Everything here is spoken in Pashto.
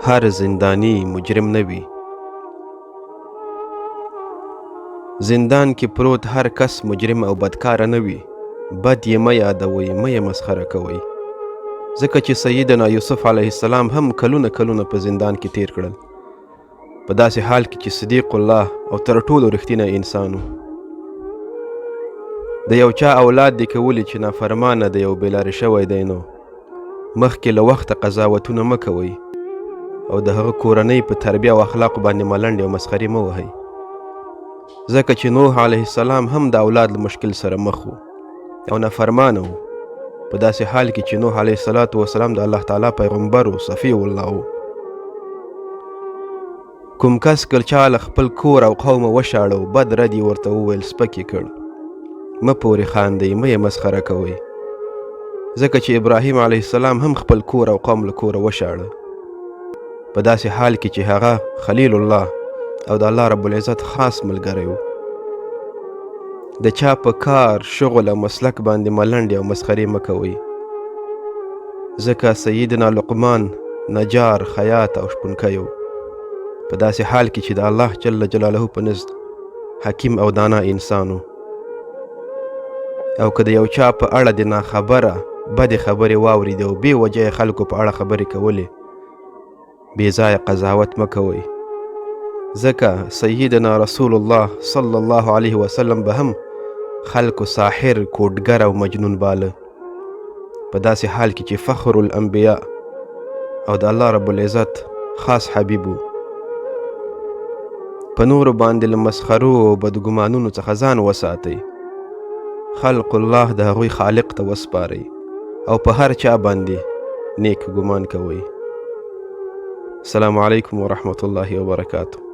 هر زندانی مجرم نه وي. زندان کې پروت هر کس مجرم او بدکاره نه وي. بد یې مه یادوئ، مه یې مسخره کوئ، ځکه چې سیدنا یوسف علیه السلام هم کلونه په زندان کې تیر کړل، په داسې حال کې چې صدیق الله او تر ټولو رښتینی انسان و. د یو چا اولاد دې کولی چې نافرمانه دی او بېلارې شوی دی، نو مخکې له وخته قضاوتونه مه کوئ او د هغه کورنۍ په تربیه او اخلاقو باندې ملنډې او مسخرې مه وهئ، ځکه چې نوح علیه السلام هم د اولاد له مشکل سره مخ و او نافرمانه و، په داسې حال کې چې نوح علیه السلام د الله تعالی پیغمبر و، صفی الله و. کوم کس که چا له خپل کور او قومه وشاړه او بد رد یې ورته وویل، سپک یې کړ، مه پورې خاندئ، مه یې مسخره کوئ، ځکه چې ابراهیم علیه السلام هم خپل کور او قوم له کوره وشاړه، په داسې حال کې چې هغه خلیل الله او د الله رب العزت خاص ملګری و. د چا په کار، شغل او مسلک باندې ملنډې او مسخرې مه کوئ، ځکه سیدنا لقمان نجار، خیاط او شپونکی و، په داسې حال کې چې د الله جل جلاله په نزد حکیم او دانا انسان و. او که د یو چا په اړه د ناخبره بدې خبرې واورېدې او بې وجه یې خلکو په اړه خبرې کولې، بې ځایه قضاوت مه کوئ، ځکه سیدنا رسول الله صلی الله علیه وسلم به هم خلکو ساحر، کوډګر او مجنون باله، په داسې حال کې چې فخر الانبیاء او د الله رب العزت خاص حبیب و. په نورو باندې له مسخرو او بدګمانونو څخه ځان وساتئ، خلق الله د هغوی خالق ته وسپارئ او په هر چا باندې نیک ګمان کوئ. السلام علیکم ورحمة الله وبرکاته.